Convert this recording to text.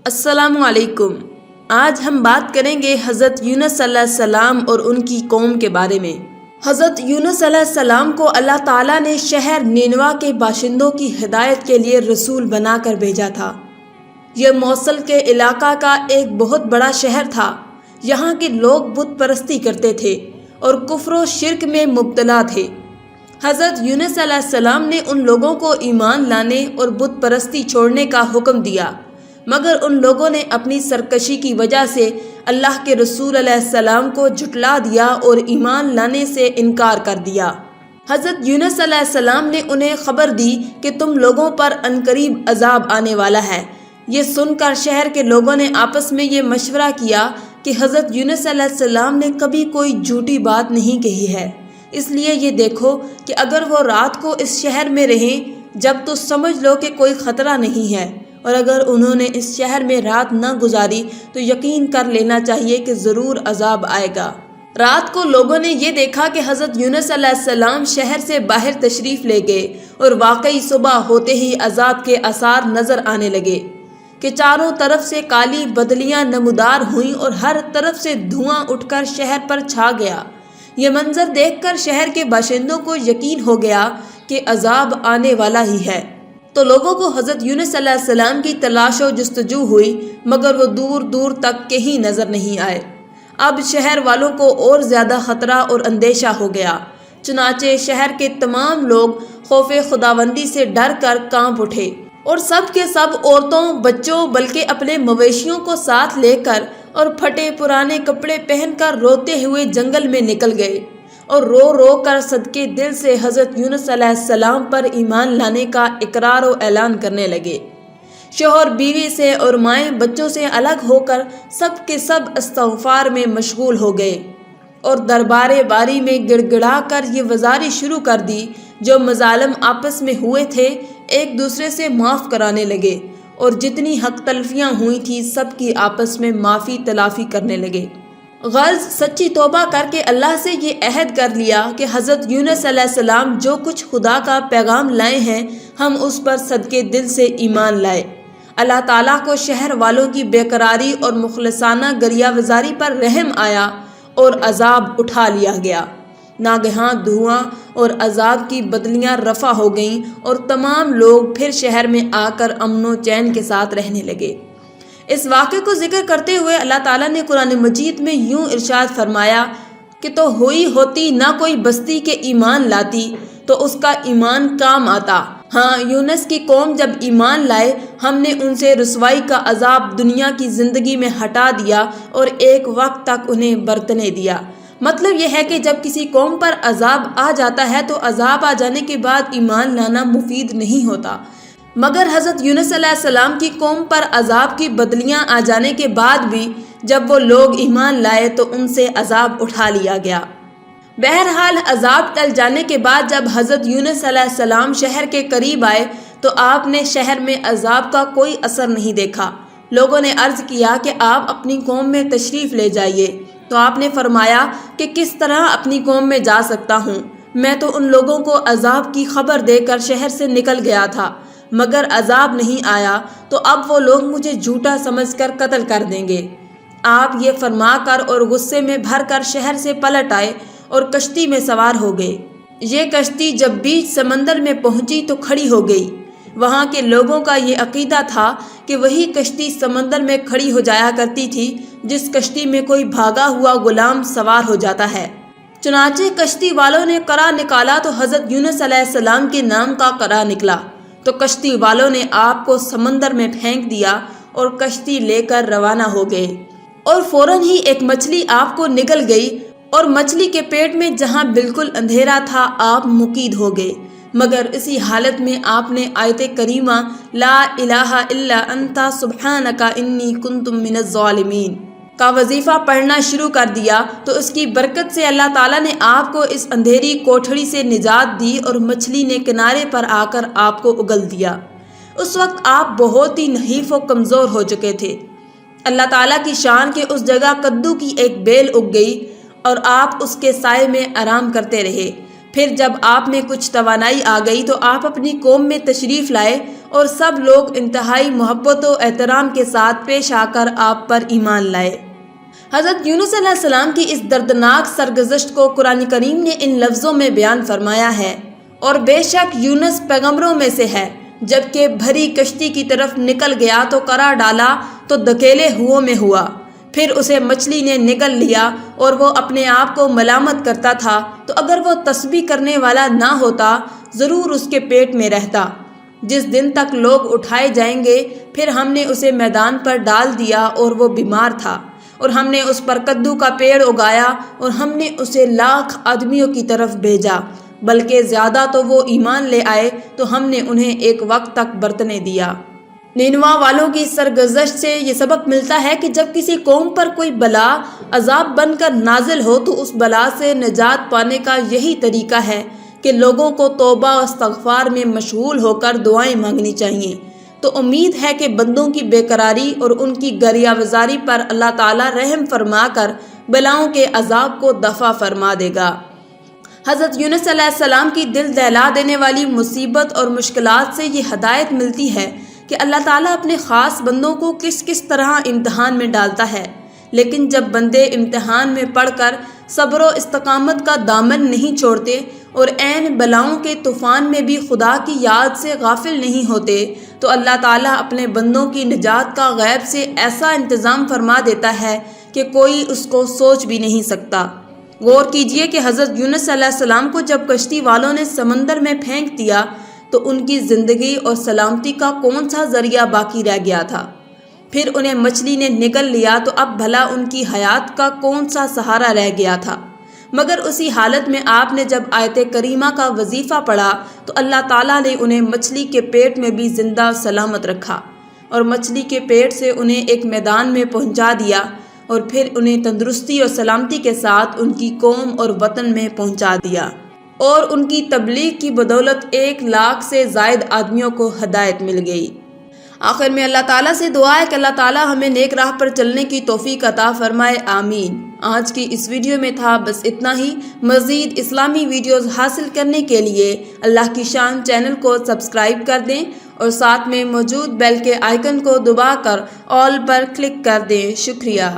السلام علیکم۔ آج ہم بات کریں گے حضرت یونس علیہ السلام اور ان کی قوم کے بارے میں۔ حضرت یونس علیہ السلام کو اللہ تعالیٰ نے شہر نینوا کے باشندوں کی ہدایت کے لیے رسول بنا کر بھیجا تھا۔ یہ موصل کے علاقہ کا ایک بہت بڑا شہر تھا۔ یہاں کے لوگ بت پرستی کرتے تھے اور کفر و شرک میں مبتلا تھے۔ حضرت یونس علیہ السلام نے ان لوگوں کو ایمان لانے اور بت پرستی چھوڑنے کا حکم دیا، مگر ان لوگوں نے اپنی سرکشی کی وجہ سے اللہ کے رسول علیہ السلام کو جھٹلا دیا اور ایمان لانے سے انکار کر دیا۔ حضرت یونس علیہ السلام نے انہیں خبر دی کہ تم لوگوں پر عنقریب عذاب آنے والا ہے۔ یہ سن کر شہر کے لوگوں نے آپس میں یہ مشورہ کیا کہ حضرت یونس علیہ السلام نے کبھی کوئی جھوٹی بات نہیں کہی ہے، اس لیے یہ دیکھو کہ اگر وہ رات کو اس شہر میں رہیں جب تو سمجھ لو کہ کوئی خطرہ نہیں ہے، اور اگر انہوں نے اس شہر میں رات نہ گزاری تو یقین کر لینا چاہیے کہ ضرور عذاب آئے گا۔ رات کو لوگوں نے یہ دیکھا کہ حضرت یونس علیہ السلام شہر سے باہر تشریف لے گئے، اور واقعی صبح ہوتے ہی عذاب کے آثار نظر آنے لگے کہ چاروں طرف سے کالی بدلیاں نمودار ہوئیں اور ہر طرف سے دھواں اٹھ کر شہر پر چھا گیا۔ یہ منظر دیکھ کر شہر کے باشندوں کو یقین ہو گیا کہ عذاب آنے والا ہی ہے، تو لوگوں کو حضرت یونس علیہ السلام کی تلاش و جستجو ہوئی، مگر وہ دور دور تک کہیں نظر نہیں آئے۔ اب شہر والوں کو اور زیادہ خطرہ اور اندیشہ ہو گیا، چنانچہ شہر کے تمام لوگ خوف خداوندی سے ڈر کر کانپ اٹھے، اور سب کے سب عورتوں، بچوں، بلکہ اپنے مویشیوں کو ساتھ لے کر اور پھٹے پرانے کپڑے پہن کر روتے ہوئے جنگل میں نکل گئے، اور رو رو کر صدقے دل سے حضرت یونس علیہ السلام پر ایمان لانے کا اقرار و اعلان کرنے لگے۔ شوہر بیوی سے اور مائیں بچوں سے الگ ہو کر سب کے سب استغفار میں مشغول ہو گئے، اور دربار باری میں گڑ گڑا کر یہ وزارش شروع کر دی، جو مظالم آپس میں ہوئے تھے ایک دوسرے سے معاف کرانے لگے، اور جتنی حق تلفیاں ہوئی تھی سب کی آپس میں معافی تلافی کرنے لگے۔ غرض سچی توبہ کر کے اللہ سے یہ عہد کر لیا کہ حضرت یونس علیہ السلام جو کچھ خدا کا پیغام لائے ہیں ہم اس پر صدقے دل سے ایمان لائے۔ اللہ تعالیٰ کو شہر والوں کی بے قراری اور مخلصانہ گریہ وزاری پر رحم آیا اور عذاب اٹھا لیا گیا۔ ناگہاں دھواں اور عذاب کی بدلیاں رفع ہو گئیں، اور تمام لوگ پھر شہر میں آ کر امن و چین کے ساتھ رہنے لگے۔ اس واقعے کو ذکر کرتے ہوئے اللہ تعالیٰ نے قرآن مجید میں یوں ارشاد فرمایا کہ تو ہوئی ہوتی نہ کوئی بستی کے ایمان لاتی تو اس کا ایمان کام آتا۔ ہاں، یونس کی قوم جب ایمان لائے ہم نے ان سے رسوائی کا عذاب دنیا کی زندگی میں ہٹا دیا اور ایک وقت تک انہیں برتنے دیا۔ مطلب یہ ہے کہ جب کسی قوم پر عذاب آ جاتا ہے تو عذاب آ جانے کے بعد ایمان لانا مفید نہیں ہوتا، مگر حضرت یونس علیہ السلام کی قوم پر عذاب کی بدلیاں آ جانے کے بعد بھی جب وہ لوگ ایمان لائے تو ان سے عذاب اٹھا لیا گیا۔ بہرحال عذاب ٹل جانے کے بعد جب حضرت یونس علیہ السلام شہر کے قریب آئے تو آپ نے شہر میں عذاب کا کوئی اثر نہیں دیکھا۔ لوگوں نے عرض کیا کہ آپ اپنی قوم میں تشریف لے جائیے، تو آپ نے فرمایا کہ کس طرح اپنی قوم میں جا سکتا ہوں؟ میں تو ان لوگوں کو عذاب کی خبر دے کر شہر سے نکل گیا تھا، مگر عذاب نہیں آیا، تو اب وہ لوگ مجھے جھوٹا سمجھ کر قتل کر دیں گے۔ آپ یہ فرما کر اور غصے میں بھر کر شہر سے پلٹ آئے اور کشتی میں سوار ہو گئے۔ یہ کشتی جب بیچ سمندر میں پہنچی تو کھڑی ہو گئی۔ وہاں کے لوگوں کا یہ عقیدہ تھا کہ وہی کشتی سمندر میں کھڑی ہو جایا کرتی تھی جس کشتی میں کوئی بھاگا ہوا غلام سوار ہو جاتا ہے۔ چنانچہ کشتی والوں نے قرع نکالا تو حضرت یونس علیہ السلام کے نام کا قرع نکلا، تو کشتی والوں نے آپ کو سمندر میں پھینک دیا اور کشتی لے کر روانہ ہو گئے، اور فوراً ہی ایک مچھلی آپ کو نگل گئی، اور مچھلی کے پیٹ میں جہاں بالکل اندھیرا تھا آپ مقید ہو گئے، مگر اسی حالت میں آپ نے آیت کریمہ لا الہ الا انت سبحانک انی کنت من الظالمین کا وظیفہ پڑھنا شروع کر دیا، تو اس کی برکت سے اللہ تعالیٰ نے آپ کو اس اندھیری کوٹھڑی سے نجات دی اور مچھلی نے کنارے پر آ کر آپ کو اگل دیا۔ اس وقت آپ بہت ہی نحیف و کمزور ہو چکے تھے۔ اللہ تعالیٰ کی شان کے اس جگہ کدو کی ایک بیل اگ گئی اور آپ اس کے سائے میں آرام کرتے رہے۔ پھر جب آپ میں کچھ توانائی آ گئی تو آپ اپنی قوم میں تشریف لائے اور سب لوگ انتہائی محبت و احترام کے ساتھ پیش آ کر آپ پر ایمان لائے۔ حضرت یونس علیہ السلام کی اس دردناک سرگزشت کو قرآن کریم نے ان لفظوں میں بیان فرمایا ہے، اور بے شک یونس پیغمبروں میں سے ہے، جبکہ بھری کشتی کی طرف نکل گیا تو قرار ڈالا تو دھکیلے میں ہوا، پھر اسے مچھلی نے نگل لیا اور وہ اپنے آپ کو ملامت کرتا تھا، تو اگر وہ تسبیح کرنے والا نہ ہوتا ضرور اس کے پیٹ میں رہتا۔ جس دن تک لوگ اٹھائے جائیں گے پھر ہم نے اسے میدان پر ڈال دیا اور وہ بیمار تھا، اور ہم نے اس پر کدو کا پیڑ اگایا اور ہم نے اسے لاکھ آدمیوں کی طرف بھیجا، بلکہ زیادہ تو وہ ایمان لے آئے تو ہم نے انہیں ایک وقت تک برتنے دیا۔ نینوا والوں کی سرگزشت سے یہ سبق ملتا ہے کہ جب کسی قوم پر کوئی بلا عذاب بن کر نازل ہو تو اس بلا سے نجات پانے کا یہی طریقہ ہے کہ لوگوں کو توبہ و استغفار میں مشغول ہو کر دعائیں مانگنی چاہیے۔ تو امید ہے کہ بندوں کی بے قراری اور ان کی گریہ وزاری پر اللہ تعالیٰ رحم فرما کر بلاؤں کے عذاب کو دفع فرما دے گا۔ حضرت یونس علیہ السلام کی دل دہلا دینے والی مصیبت اور مشکلات سے یہ ہدایت ملتی ہے کہ اللہ تعالیٰ اپنے خاص بندوں کو کس کس طرح امتحان میں ڈالتا ہے، لیکن جب بندے امتحان میں پڑھ کر صبر و استقامت کا دامن نہیں چھوڑتے اور عین بلاؤں کے طوفان میں بھی خدا کی یاد سے غافل نہیں ہوتے تو اللہ تعالیٰ اپنے بندوں کی نجات کا غیب سے ایسا انتظام فرما دیتا ہے کہ کوئی اس کو سوچ بھی نہیں سکتا۔ غور کیجئے کہ حضرت یونس علیہ السلام کو جب کشتی والوں نے سمندر میں پھینک دیا تو ان کی زندگی اور سلامتی کا کون سا ذریعہ باقی رہ گیا تھا؟ پھر انہیں مچھلی نے نگل لیا تو اب بھلا ان کی حیات کا کون سا سہارا رہ گیا تھا؟ مگر اسی حالت میں آپ نے جب آیت کریمہ کا وظیفہ پڑھا تو اللہ تعالیٰ نے انہیں مچھلی کے پیٹ میں بھی زندہ سلامت رکھا، اور مچھلی کے پیٹ سے انہیں ایک میدان میں پہنچا دیا، اور پھر انہیں تندرستی اور سلامتی کے ساتھ ان کی قوم اور وطن میں پہنچا دیا، اور ان کی تبلیغ کی بدولت 1,00,000 سے زائد آدمیوں کو ہدایت مل گئی۔ آخر میں اللہ تعالیٰ سے دعا ہے کہ اللہ تعالیٰ ہمیں نیک راہ پر چلنے کی توفیق عطا فرمائے، آمین۔ آج کی اس ویڈیو میں تھا بس اتنا ہی۔ مزید اسلامی ویڈیوز حاصل کرنے کے لیے اللہ کی شان چینل کو سبسکرائب کر دیں اور ساتھ میں موجود بیل کے آئیکن کو دبا کر آل پر کلک کر دیں۔ شکریہ۔